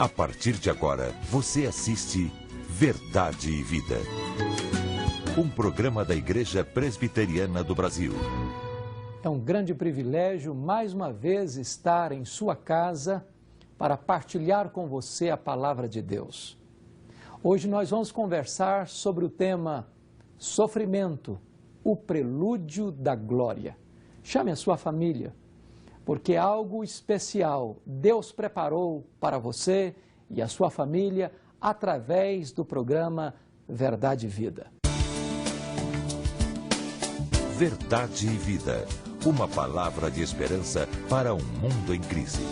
A partir de agora, você assiste Verdade e Vida. Um programa da Igreja Presbiteriana do Brasil. É um grande privilégio, mais uma vez, estar em sua casa para partilhar com você a palavra de Deus. Hoje nós vamos conversar sobre o tema Sofrimento, o prelúdio da glória. Chame a sua família, porque algo especial Deus preparou para você e a sua família através do programa Verdade e Vida. Verdade e Vida, uma palavra de esperança para um mundo em crise.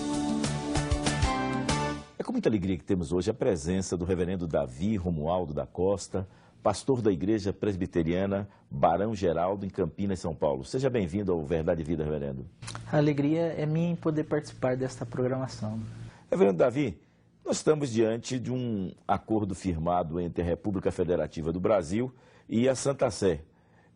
É com muita alegria que temos hoje a presença do reverendo Davi Romualdo da Costa, pastor da Igreja Presbiteriana Barão Geraldo, em Campinas, São Paulo. Seja bem-vindo ao Verdade e Vida, reverendo. A alegria é minha em poder participar desta programação. Reverendo Davi, nós estamos diante de um acordo firmado entre a República Federativa do Brasil e a Santa Sé,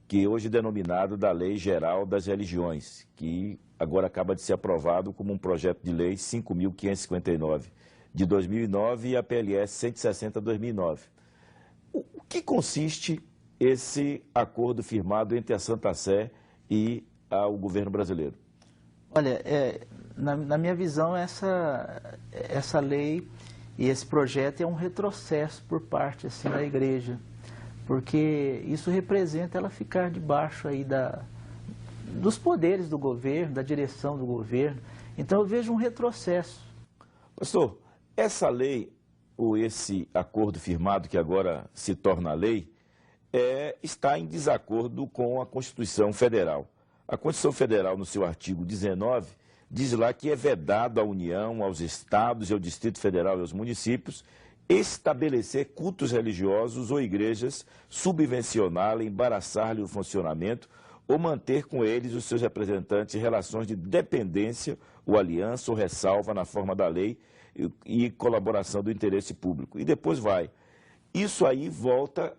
que hoje é denominado da Lei Geral das Religiões, que agora acaba de ser aprovado como um projeto de lei 5.559 de 2009 e a PLS 160 de 2009. O que consiste esse acordo firmado entre a Santa Sé e o governo brasileiro? Olha, na minha visão, essa lei e esse projeto é um retrocesso por parte assim, da igreja, porque isso representa ela ficar debaixo aí dos poderes do governo, da direção do governo. Então eu vejo um retrocesso. Pastor, essa lei, ou esse acordo firmado que agora se torna lei, está em desacordo com a Constituição Federal. A Constituição Federal, no seu artigo 19, diz lá que é vedado à União, aos estados e ao Distrito Federal e aos municípios estabelecer cultos religiosos ou igrejas, subvencioná-la, embaraçar-lhe o funcionamento ou manter com eles os seus representantes em relações de dependência ou aliança ou ressalva na forma da lei e colaboração do interesse público. E depois vai. Isso aí volta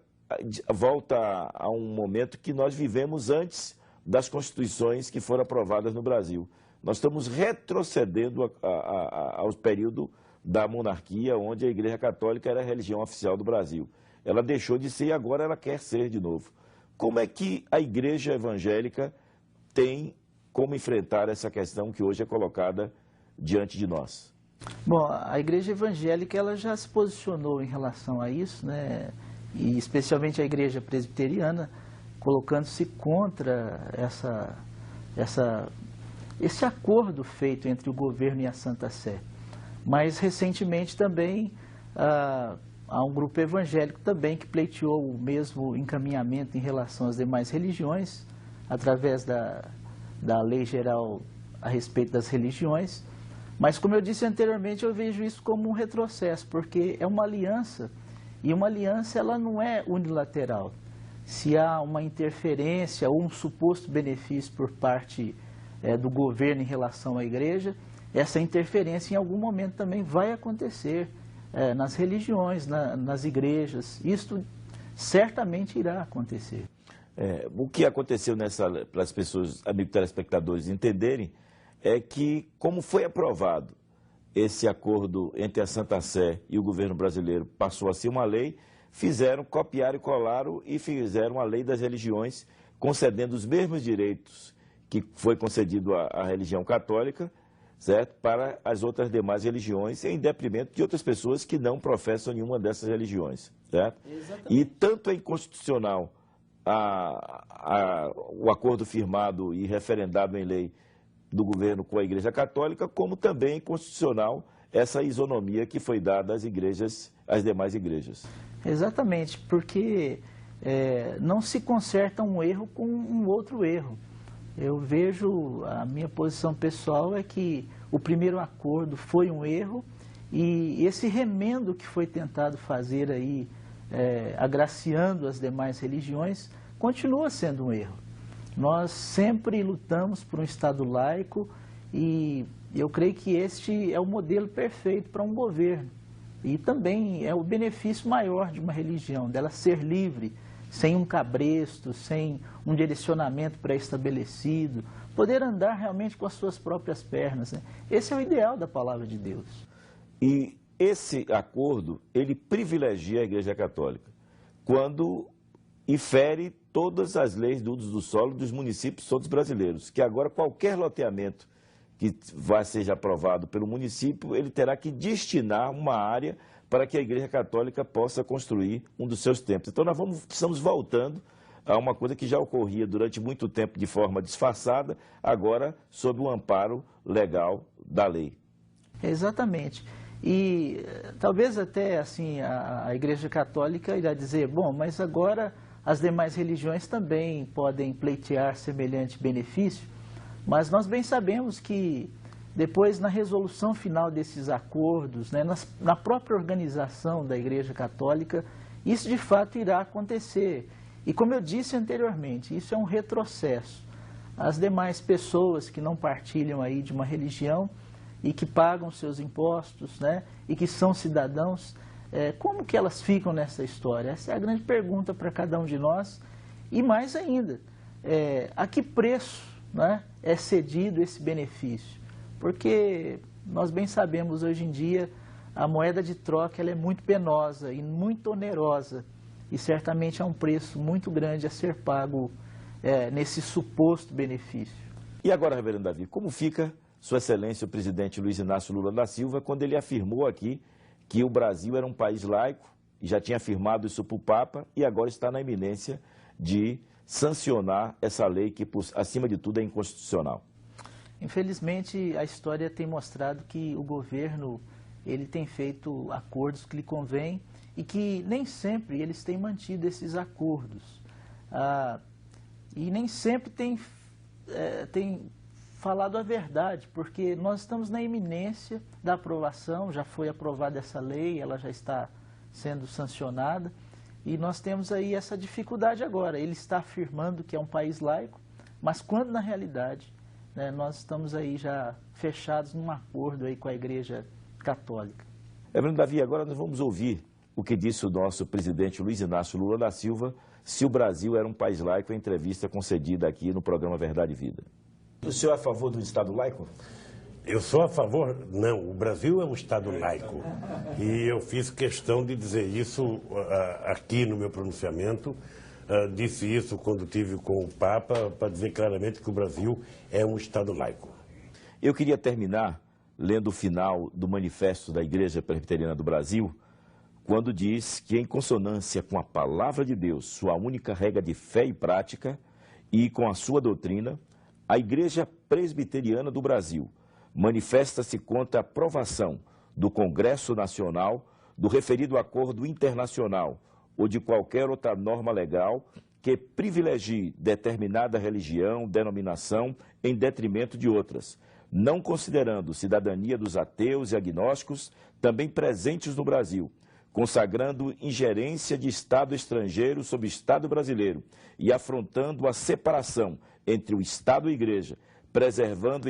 a um momento que nós vivemos antes das constituições que foram aprovadas no Brasil. Nós estamos retrocedendo ao período da monarquia, onde a Igreja Católica era a religião oficial do Brasil. Ela deixou de ser e agora ela quer ser de novo. Como é que a Igreja Evangélica tem como enfrentar essa questão que hoje é colocada diante de nós? Bom, a Igreja Evangélica ela já se posicionou em relação a isso, né? E especialmente a Igreja Presbiteriana, colocando-se contra esse acordo feito entre o governo e a Santa Sé. Mas, recentemente, também há um grupo evangélico também que pleiteou o mesmo encaminhamento em relação às demais religiões, através da Lei Geral a respeito das religiões. Mas, como eu disse anteriormente, eu vejo isso como um retrocesso, porque é uma aliança, e uma aliança ela não é unilateral. Se há uma interferência ou um suposto benefício por parte do governo em relação à igreja, essa interferência em algum momento também vai acontecer nas religiões, nas igrejas. Isto certamente irá acontecer. O que aconteceu para as pessoas, amigos telespectadores, entenderem, é que, como foi aprovado esse acordo entre a Santa Sé e o governo brasileiro, passou a ser uma lei, copiaram e colaram e fizeram a lei das religiões, concedendo os mesmos direitos que foi concedido à religião católica, certo? Para as outras demais religiões, em detrimento de outras pessoas que não professam nenhuma dessas religiões, certo? Exatamente. E tanto é inconstitucional o acordo firmado e referendado em lei do governo com a Igreja Católica, como também é inconstitucional essa isonomia que foi dada às demais igrejas. Exatamente, porque não se conserta um erro com um outro erro. Eu vejo, a minha posição pessoal é que o primeiro acordo foi um erro e esse remendo que foi tentado fazer aí, agraciando as demais religiões, continua sendo um erro. Nós sempre lutamos por um Estado laico e eu creio que este é o modelo perfeito para um governo. E também é o benefício maior de uma religião, dela ser livre, sem um cabresto, sem um direcionamento pré-estabelecido, poder andar realmente com as suas próprias pernas, né? Esse é o ideal da palavra de Deus. E esse acordo, ele privilegia a Igreja Católica, quando infere todas as leis do uso do solo dos municípios todos brasileiros, que agora qualquer loteamento que seja aprovado pelo município, ele terá que destinar uma área para que a Igreja Católica possa construir um dos seus templos. Então nós estamos voltando a uma coisa que já ocorria durante muito tempo de forma disfarçada, agora sob o amparo legal da lei. Exatamente. E talvez até assim a Igreja Católica irá dizer, bom, mas agora as demais religiões também podem pleitear semelhante benefício, mas nós bem sabemos que depois na resolução final desses acordos, né, na própria organização da Igreja Católica, isso de fato irá acontecer. E como eu disse anteriormente, isso é um retrocesso. As demais pessoas que não partilham aí de uma religião e que pagam seus impostos, né, e que são cidadãos, como que elas ficam nessa história? Essa é a grande pergunta para cada um de nós. E mais ainda, a que preço, né, é cedido esse benefício? Porque nós bem sabemos hoje em dia a moeda de troca ela é muito penosa e muito onerosa e certamente há um preço muito grande a ser pago nesse suposto benefício. E agora, reverendo Davi, como fica Sua Excelência o presidente Luiz Inácio Lula da Silva quando ele afirmou aqui que o Brasil era um país laico, e já tinha afirmado isso para o Papa, e agora está na iminência de sancionar essa lei que, acima de tudo, é inconstitucional? Infelizmente, a história tem mostrado que o governo ele tem feito acordos que lhe convém e que nem sempre eles têm mantido esses acordos. E nem sempre tem falado a verdade, porque nós estamos na iminência da aprovação, já foi aprovada essa lei, ela já está sendo sancionada, e nós temos aí essa dificuldade agora. Ele está afirmando que é um país laico, mas quando na realidade nós estamos aí já fechados num acordo aí com a Igreja Católica. Reverendo Davi, agora nós vamos ouvir o que disse o nosso presidente Luiz Inácio Lula da Silva, se o Brasil era um país laico, em entrevista concedida aqui no programa Verdade e Vida. O senhor é a favor do Estado laico? Eu sou a favor, não, o Brasil é um Estado laico. E eu fiz questão de dizer isso aqui no meu pronunciamento. Disse isso quando estive com o Papa, para dizer claramente que o Brasil é um Estado laico. Eu queria terminar lendo o final do Manifesto da Igreja Presbiteriana do Brasil, quando diz que, em consonância com a Palavra de Deus, sua única regra de fé e prática, e com a sua doutrina, a Igreja Presbiteriana do Brasil manifesta-se contra a aprovação do Congresso Nacional do referido acordo internacional ou de qualquer outra norma legal que privilegie determinada religião, denominação, em detrimento de outras, não considerando cidadania dos ateus e agnósticos também presentes no Brasil, consagrando ingerência de Estado estrangeiro sobre o Estado brasileiro e afrontando a separação entre o Estado e a Igreja, preservado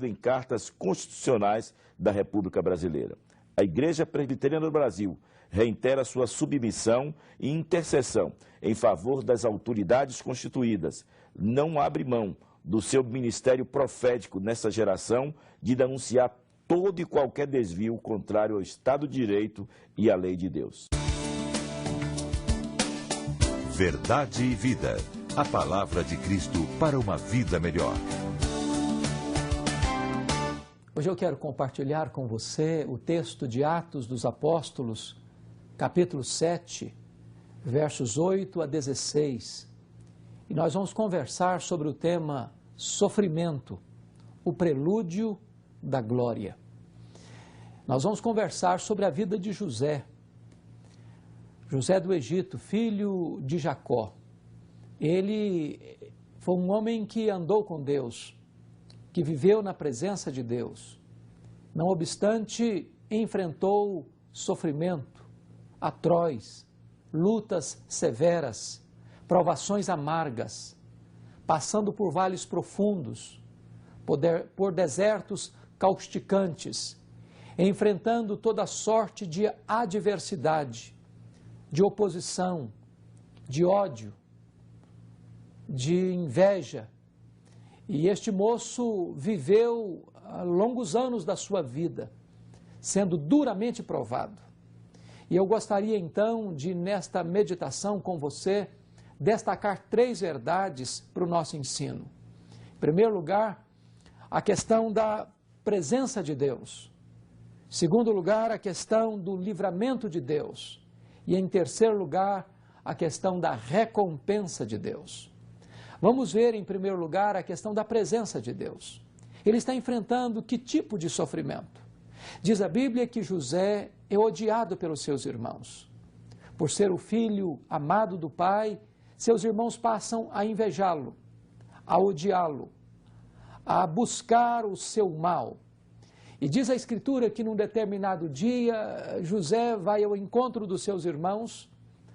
em cartas constitucionais da República Brasileira. A Igreja Presbiteriana do Brasil reitera sua submissão e intercessão em favor das autoridades constituídas, não abre mão do seu ministério profético nessa geração de denunciar todo e qualquer desvio contrário ao Estado de Direito e à lei de Deus. Verdade e Vida. A palavra de Cristo para uma vida melhor. Hoje eu quero compartilhar com você o texto de Atos dos Apóstolos, capítulo 7, versos 8 a 16. E nós vamos conversar sobre o tema sofrimento, o prelúdio da glória. Nós vamos conversar sobre a vida de José. José do Egito, filho de Jacó. Ele foi um homem que andou com Deus, que viveu na presença de Deus. Não obstante, enfrentou sofrimento atroz, lutas severas, provações amargas, passando por vales profundos, por desertos causticantes, enfrentando toda sorte de adversidade, de oposição, de ódio, de inveja. E este moço viveu longos anos da sua vida sendo duramente provado. E eu gostaria então de, nesta meditação com você, destacar 3 verdades para o nosso ensino. Em primeiro lugar, a questão da presença de Deus. Em segundo lugar, a questão do livramento de Deus. E em terceiro lugar, a questão da recompensa de Deus. Vamos ver, em primeiro lugar, a questão da presença de Deus. Ele está enfrentando que tipo de sofrimento? Diz a Bíblia que José é odiado pelos seus irmãos. Por ser o filho amado do pai, seus irmãos passam a invejá-lo, a odiá-lo, a buscar o seu mal. E diz a Escritura que num determinado dia, José vai ao encontro dos seus irmãos,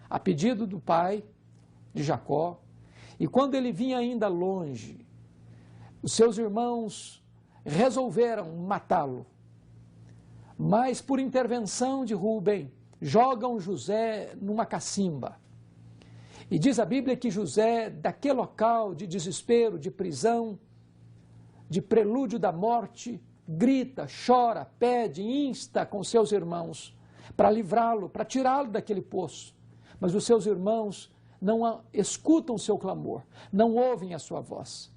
a pedido do pai, de Jacó, e quando ele vinha ainda longe, os seus irmãos resolveram matá-lo. Mas por intervenção de Rúben, jogam José numa cacimba. E diz a Bíblia que José, daquele local de desespero, de prisão, de prelúdio da morte, grita, chora, pede, insta com seus irmãos para livrá-lo, para tirá-lo daquele poço. Mas os seus irmãos não escutam o seu clamor, não ouvem a sua voz.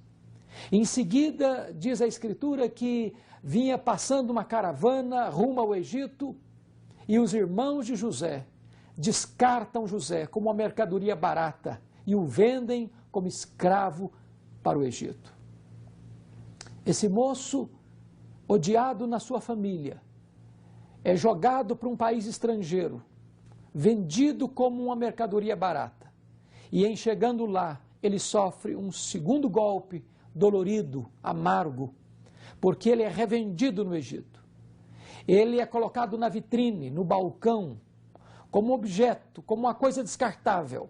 Em seguida, diz a Escritura que vinha passando uma caravana rumo ao Egito e os irmãos de José descartam José como uma mercadoria barata e o vendem como escravo para o Egito. Esse moço, odiado na sua família, é jogado para um país estrangeiro, vendido como uma mercadoria barata. E em chegando lá, ele sofre um segundo golpe dolorido, amargo, porque ele é revendido no Egito. Ele é colocado na vitrine, no balcão, como objeto, como uma coisa descartável.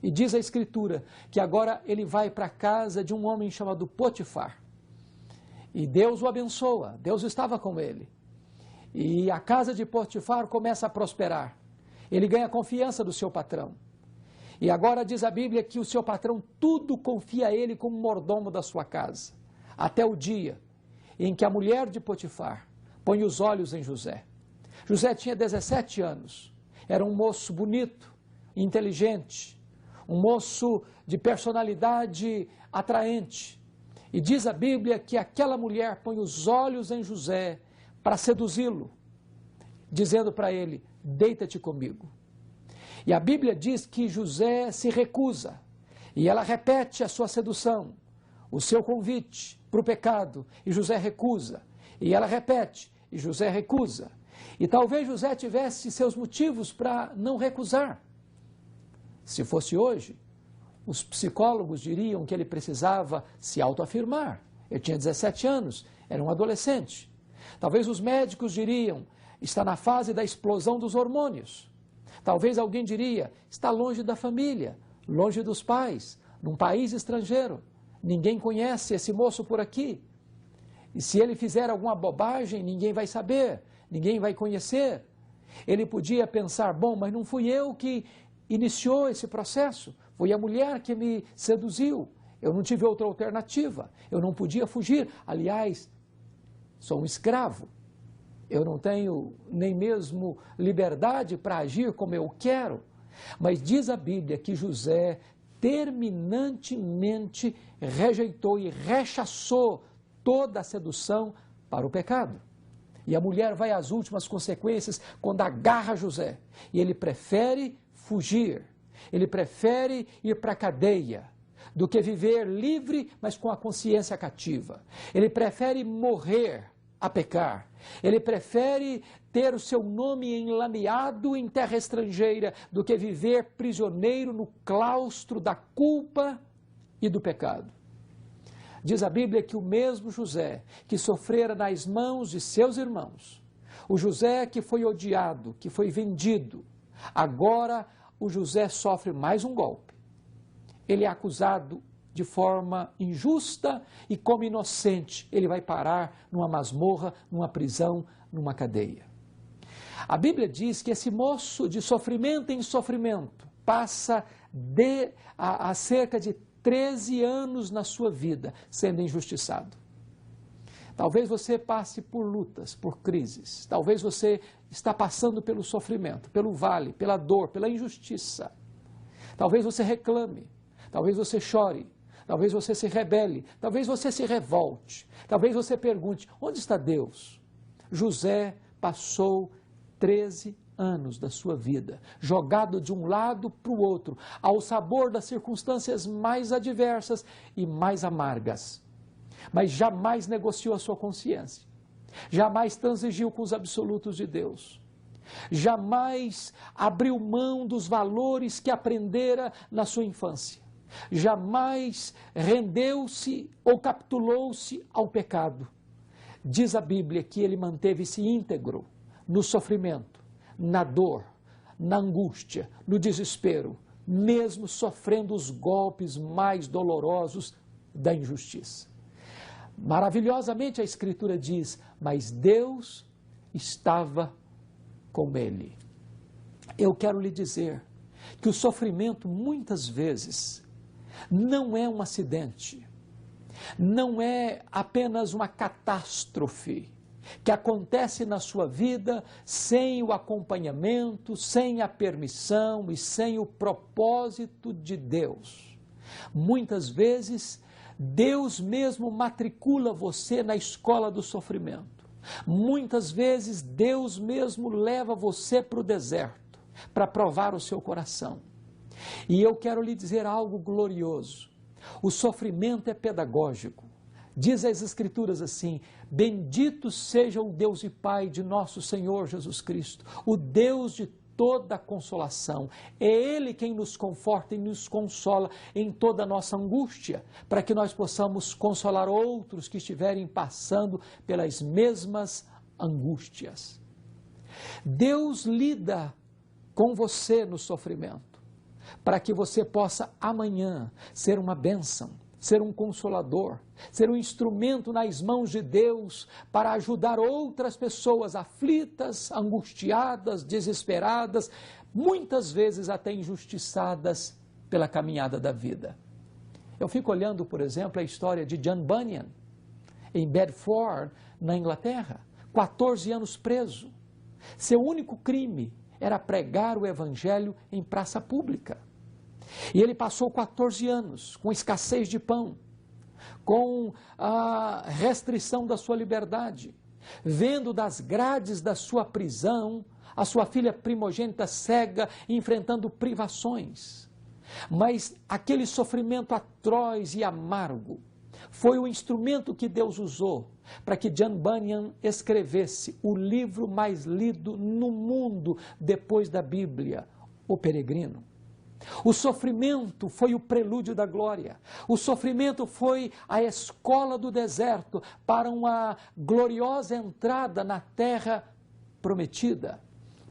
E diz a Escritura que agora ele vai para a casa de um homem chamado Potifar. E Deus o abençoa, Deus estava com ele. E a casa de Potifar começa a prosperar. Ele ganha a confiança do seu patrão. E agora diz a Bíblia que o seu patrão tudo confia a ele como mordomo da sua casa. Até o dia em que a mulher de Potifar põe os olhos em José. José tinha 17 anos. Era um moço bonito, inteligente, um moço de personalidade atraente. E diz a Bíblia que aquela mulher põe os olhos em José para seduzi-lo, dizendo para ele, deita-te comigo. E a Bíblia diz que José se recusa, e ela repete a sua sedução, o seu convite para o pecado, e José recusa. E ela repete, e José recusa. E talvez José tivesse seus motivos para não recusar. Se fosse hoje, os psicólogos diriam que ele precisava se autoafirmar. Ele tinha 17 anos, era um adolescente. Talvez os médicos diriam, está na fase da explosão dos hormônios. Talvez alguém diria, está longe da família, longe dos pais, num país estrangeiro. Ninguém conhece esse moço por aqui. E se ele fizer alguma bobagem, ninguém vai saber, ninguém vai conhecer. Ele podia pensar, bom, mas não fui eu que iniciou esse processo, foi a mulher que me seduziu. Eu não tive outra alternativa, eu não podia fugir. Aliás, sou um escravo. Eu não tenho nem mesmo liberdade para agir como eu quero. Mas diz a Bíblia que José terminantemente rejeitou e rechaçou toda a sedução para o pecado. E a mulher vai às últimas consequências quando agarra José. E ele prefere fugir, ele prefere ir para a cadeia do que viver livre, mas com a consciência cativa. Ele prefere morrer a pecar. Ele prefere ter o seu nome enlameado em terra estrangeira do que viver prisioneiro no claustro da culpa e do pecado. Diz a Bíblia que o mesmo José que sofrera nas mãos de seus irmãos, o José que foi odiado, que foi vendido, agora o José sofre mais um golpe. Ele é acusado de forma injusta e como inocente. Ele vai parar numa masmorra, numa prisão, numa cadeia. A Bíblia diz que esse moço de sofrimento em sofrimento passa a cerca de 13 anos na sua vida sendo injustiçado. Talvez você passe por lutas, por crises. Talvez você está passando pelo sofrimento, pelo vale, pela dor, pela injustiça. Talvez você reclame, talvez você chore, talvez você se rebele, talvez você se revolte. Talvez você pergunte, onde está Deus? José passou 13 anos da sua vida, jogado de um lado para o outro, ao sabor das circunstâncias mais adversas e mais amargas. Mas jamais negociou a sua consciência, jamais transigiu com os absolutos de Deus, jamais abriu mão dos valores que aprendera na sua infância, jamais rendeu-se ou capitulou-se ao pecado. Diz a Bíblia que ele manteve-se íntegro no sofrimento, na dor, na angústia, no desespero, mesmo sofrendo os golpes mais dolorosos da injustiça. Maravilhosamente a Escritura diz, mas Deus estava com ele. Eu quero lhe dizer que o sofrimento muitas vezes não é um acidente, não é apenas uma catástrofe que acontece na sua vida sem o acompanhamento, sem a permissão e sem o propósito de Deus. Muitas vezes, Deus mesmo matricula você na escola do sofrimento. Muitas vezes, Deus mesmo leva você para o deserto, para provar o seu coração. E eu quero lhe dizer algo glorioso. O sofrimento é pedagógico. Diz as Escrituras assim, bendito seja o Deus e Pai de nosso Senhor Jesus Cristo, o Deus de toda consolação. É Ele quem nos conforta e nos consola em toda a nossa angústia, para que nós possamos consolar outros que estiverem passando pelas mesmas angústias. Deus lida com você no sofrimento, para que você possa amanhã ser uma bênção, ser um consolador, ser um instrumento nas mãos de Deus para ajudar outras pessoas aflitas, angustiadas, desesperadas, muitas vezes até injustiçadas pela caminhada da vida. Eu fico olhando, por exemplo, a história de John Bunyan, em Bedford, na Inglaterra, 14 anos preso. Seu único crime era pregar o evangelho em praça pública. E ele passou 14 anos com escassez de pão, com a restrição da sua liberdade, vendo das grades da sua prisão a sua filha primogênita cega, enfrentando privações. Mas aquele sofrimento atroz e amargo foi o instrumento que Deus usou para que John Bunyan escrevesse o livro mais lido no mundo depois da Bíblia, O Peregrino. O sofrimento foi o prelúdio da glória. O sofrimento foi a escola do deserto para uma gloriosa entrada na terra prometida.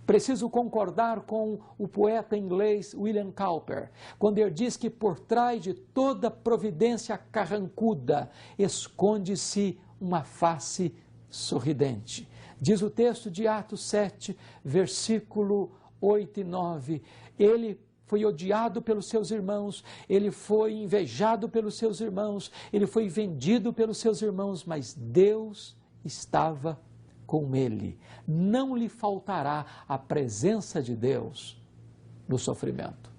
Preciso concordar com o poeta inglês William Cowper, quando ele diz que por trás de toda providência carrancuda esconde-se uma face sorridente. Diz o texto de Atos 7, versículo 8 e 9. Ele foi odiado pelos seus irmãos, ele foi invejado pelos seus irmãos, ele foi vendido pelos seus irmãos, mas Deus estava com ele. Não lhe faltará a presença de Deus no sofrimento.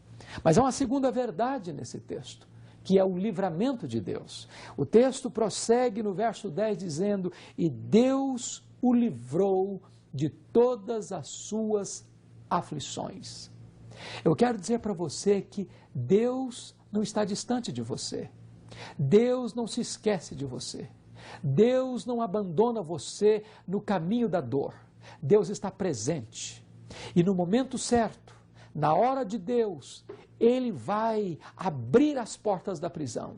Mas há uma segunda verdade nesse texto, que é o livramento de Deus. O texto prossegue no verso 10 dizendo, e Deus o livrou de todas as suas aflições. Eu quero dizer para você que Deus não está distante de você. Deus não se esquece de você. Deus não abandona você no caminho da dor. Deus está presente. E no momento certo, na hora de Deus, Ele vai abrir as portas da prisão.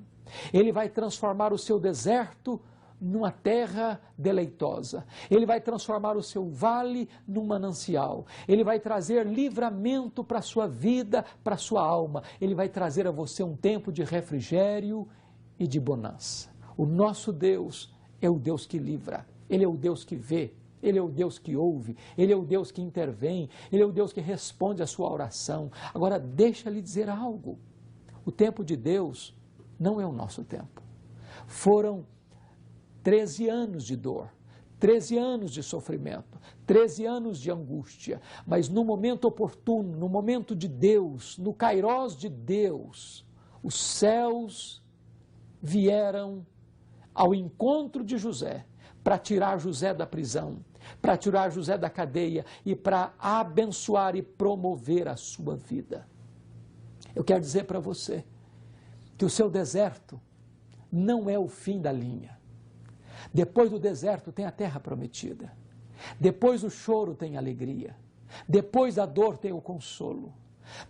Ele vai transformar o seu deserto numa terra deleitosa. Ele vai transformar o seu vale num manancial. Ele vai trazer livramento para a sua vida, para a sua alma. Ele vai trazer a você um tempo de refrigério e de bonança. O nosso Deus é o Deus que livra. Ele é o Deus que vê. Ele é o Deus que ouve. Ele é o Deus que intervém. Ele é o Deus que responde à sua oração. Agora, deixa-lhe dizer algo. O tempo de Deus não é o nosso tempo. Foram 13 anos de dor, 13 anos de sofrimento, 13 anos de angústia, mas no momento oportuno, no momento de Deus, no kairós de Deus, os céus vieram ao encontro de José para tirar José da prisão, para tirar José da cadeia e para abençoar e promover a sua vida. Eu quero dizer para você que o seu deserto não é o fim da linha. Depois do deserto tem a terra prometida. Depois do choro tem alegria. Depois da dor tem o consolo.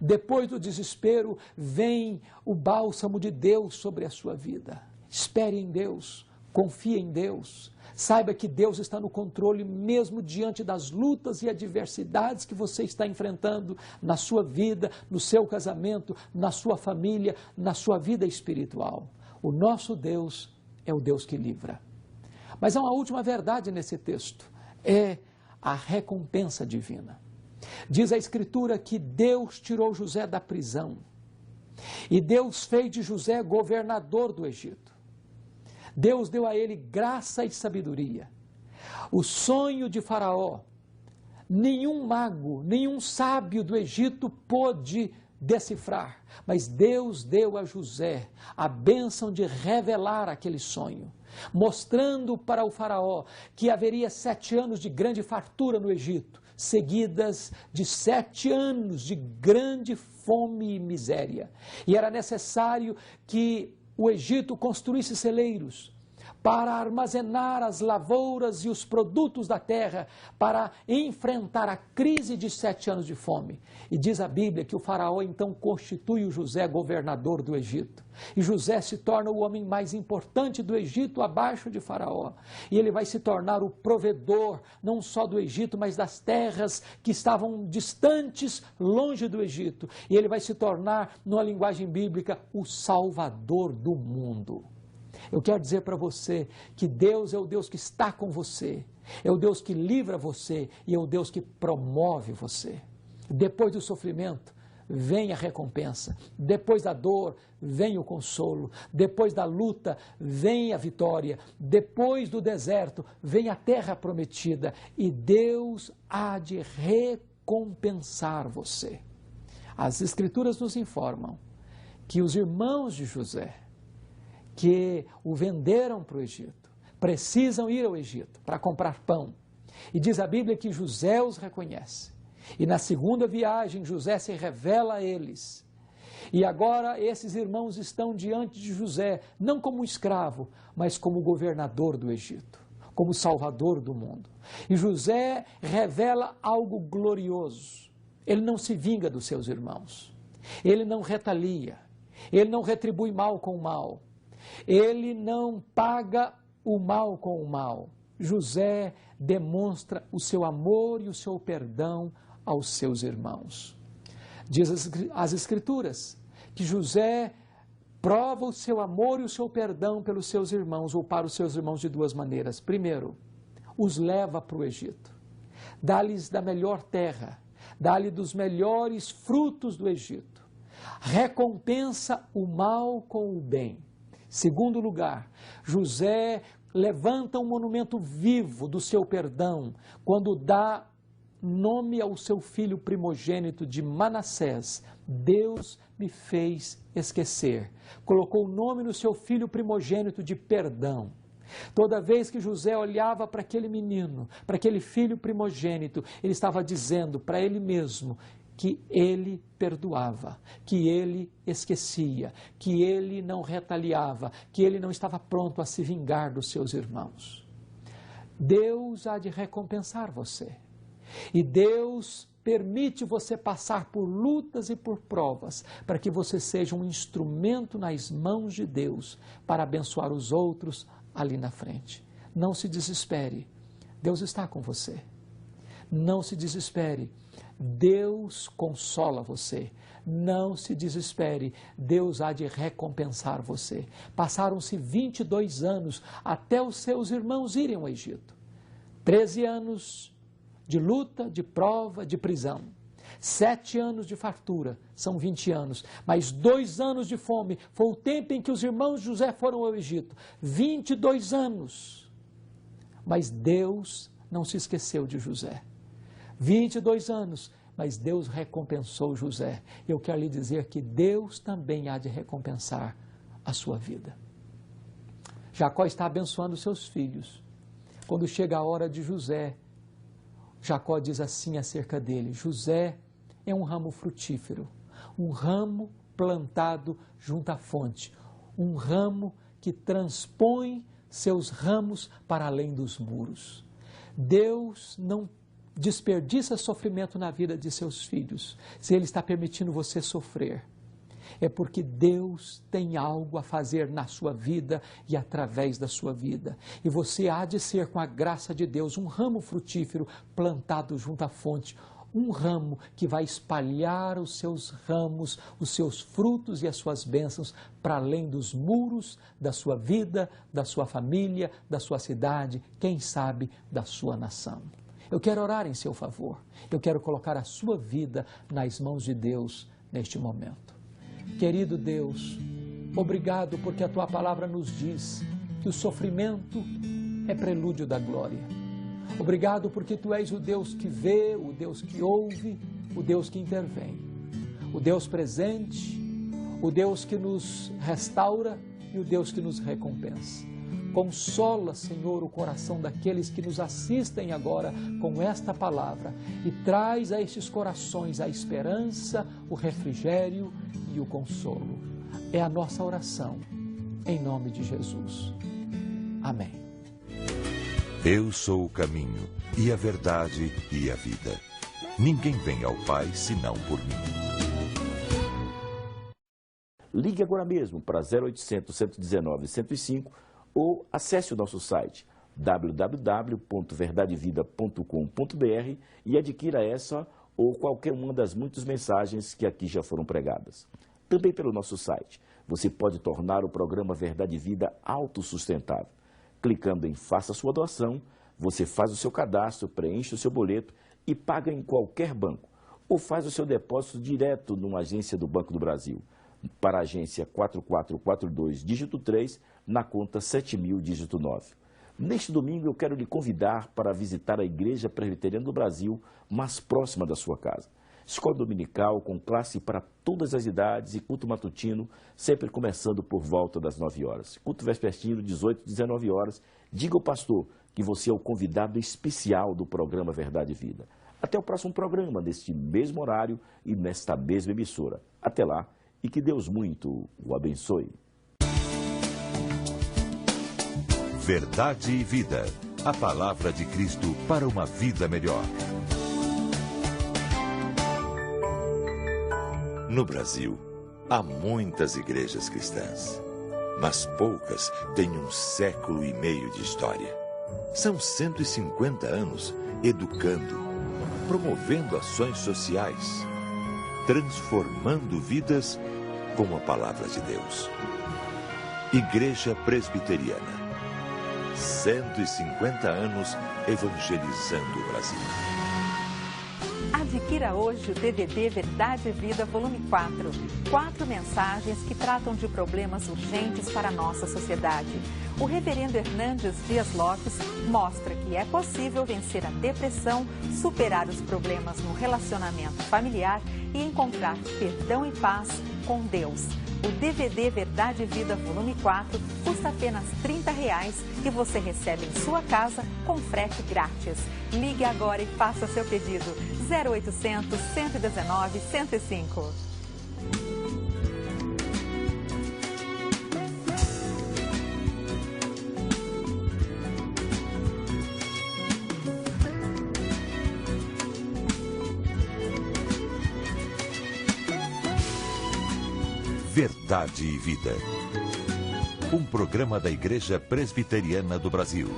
Depois do desespero vem o bálsamo de Deus sobre a sua vida. Espere em Deus, confie em Deus. Saiba que Deus está no controle mesmo diante das lutas e adversidades que você está enfrentando na sua vida, no seu casamento, na sua família, na sua vida espiritual. O nosso Deus é o Deus que livra. Mas há uma última verdade nesse texto, é a recompensa divina. Diz a Escritura que Deus tirou José da prisão e Deus fez de José governador do Egito. Deus deu a ele graça e sabedoria. O sonho de Faraó, nenhum mago, nenhum sábio do Egito pôde decifrar, mas Deus deu a José a bênção de revelar aquele sonho, mostrando para o Faraó que haveria 7 anos de grande fartura no Egito, seguidas de 7 anos de grande fome e miséria. E era necessário que o Egito construísse celeiros para armazenar as lavouras e os produtos da terra, para enfrentar a crise de 7 anos de fome. E diz a Bíblia que o faraó então constitui o José governador do Egito. E José se torna o homem mais importante do Egito, abaixo de Faraó. E ele vai se tornar o provedor, não só do Egito, mas das terras que estavam distantes, longe do Egito. E ele vai se tornar, numa linguagem bíblica, o salvador do mundo. Eu quero dizer para você que Deus é o Deus que está com você, é o Deus que livra você e é o Deus que promove você. Depois do sofrimento, vem a recompensa. Depois da dor, vem o consolo. Depois da luta, vem a vitória. Depois do deserto, vem a terra prometida. E Deus há de recompensar você. As Escrituras nos informam que os irmãos de José, que o venderam para o Egito, precisam ir ao Egito para comprar pão. E diz a Bíblia que José os reconhece. E na segunda viagem, José se revela a eles. E agora esses irmãos estão diante de José, não como escravo, mas como governador do Egito, como salvador do mundo. E José revela algo glorioso. Ele não se vinga dos seus irmãos. Ele não retalia. Ele não retribui mal com o mal. Ele não paga o mal com o mal. José demonstra o seu amor e o seu perdão aos seus irmãos. Diz as Escrituras que José prova o seu amor e o seu perdão pelos seus irmãos, ou para os seus irmãos, de 2 maneiras. Primeiro, os leva para o Egito, dá-lhes da melhor terra, dá-lhes dos melhores frutos do Egito, recompensa o mal com o bem. Segundo lugar, José levanta um monumento vivo do seu perdão quando dá nome ao seu filho primogênito de Manassés. Deus me fez esquecer. Colocou o nome no seu filho primogênito de perdão. Toda vez que José olhava para aquele menino, para aquele filho primogênito, ele estava dizendo para ele mesmo que ele perdoava, que ele esquecia, que ele não retaliava, que ele não estava pronto a se vingar dos seus irmãos. Deus há de recompensar você. E Deus permite você passar por lutas e por provas, para que você seja um instrumento nas mãos de Deus para abençoar os outros ali na frente. Não se desespere, Deus está com você. Não se desespere, Deus consola você. Não se desespere, Deus há de recompensar você. Passaram-se 22 anos até os seus irmãos irem ao Egito. 13 anos de luta, de prova, de prisão. 7 anos de fartura, são 20 anos. Mas 2 anos de fome, foi o tempo em que os irmãos de José foram ao Egito. 22 anos. Mas Deus não se esqueceu de José. 22 anos, mas Deus recompensou José. Eu quero lhe dizer que Deus também há de recompensar a sua vida. Jacó está abençoando seus filhos. Quando chega a hora de José, Jacó diz assim acerca dele: José é um ramo frutífero, um ramo plantado junto à fonte, um ramo que transpõe seus ramos para além dos muros. Deus não desperdiça sofrimento na vida de seus filhos. Se Ele está permitindo você sofrer, é porque Deus tem algo a fazer na sua vida e através da sua vida. E você há de ser, com a graça de Deus, um ramo frutífero plantado junto à fonte, um ramo que vai espalhar os seus ramos, os seus frutos e as suas bênçãos para além dos muros da sua vida, da sua família, da sua cidade, quem sabe da sua nação. Eu quero orar em seu favor. Eu quero colocar a sua vida nas mãos de Deus neste momento. Querido Deus, obrigado porque a Tua palavra nos diz que o sofrimento é prelúdio da glória. Obrigado porque Tu és o Deus que vê, o Deus que ouve, o Deus que intervém, o Deus presente, o Deus que nos restaura e o Deus que nos recompensa. Consola, Senhor, o coração daqueles que nos assistem agora com esta palavra e traz a estes corações a esperança, o refrigério e o consolo. É a nossa oração, em nome de Jesus. Amém. Eu sou o caminho, e a verdade e a vida. Ninguém vem ao Pai senão por mim. Ligue agora mesmo para 0800 119 105 ou acesse o nosso site www.verdadevida.com.br e adquira essa ou qualquer uma das muitas mensagens que aqui já foram pregadas. Também pelo nosso site, você pode tornar o programa Verdade e Vida autossustentável. Clicando em Faça Sua Doação, você faz o seu cadastro, preenche o seu boleto e paga em qualquer banco. Ou faz o seu depósito direto numa agência do Banco do Brasil, para a agência 4442, dígito 3, na conta 7000, dígito 9. Neste domingo eu quero lhe convidar para visitar a Igreja Presbiteriana do Brasil, mais próxima da sua casa. Escola dominical com classe para todas as idades e culto matutino, sempre começando por volta das 9 horas. Culto vespertino, 18 e 19 horas. Diga ao pastor que você é o convidado especial do programa Verdade e Vida. Até o próximo programa, neste mesmo horário e nesta mesma emissora. Até lá e que Deus muito o abençoe. Verdade e Vida. A palavra de Cristo para uma vida melhor. No Brasil, há muitas igrejas cristãs, mas poucas têm 1,5 século de história. São 150 anos educando, promovendo ações sociais, transformando vidas com a palavra de Deus. Igreja Presbiteriana, 150 anos evangelizando o Brasil. Adquira hoje o DVD Verdade e Vida, volume 4. 4 mensagens que tratam de problemas urgentes para a nossa sociedade. O reverendo Hernandes Dias Lopes mostra que é possível vencer a depressão, superar os problemas no relacionamento familiar e encontrar perdão e paz com Deus. O DVD Verdade e Vida, volume 4, custa apenas R$ 30 e você recebe em sua casa com frete grátis. Ligue agora e faça seu pedido. 0800 119 105. Verdade e Vida. Um programa da Igreja Presbiteriana do Brasil.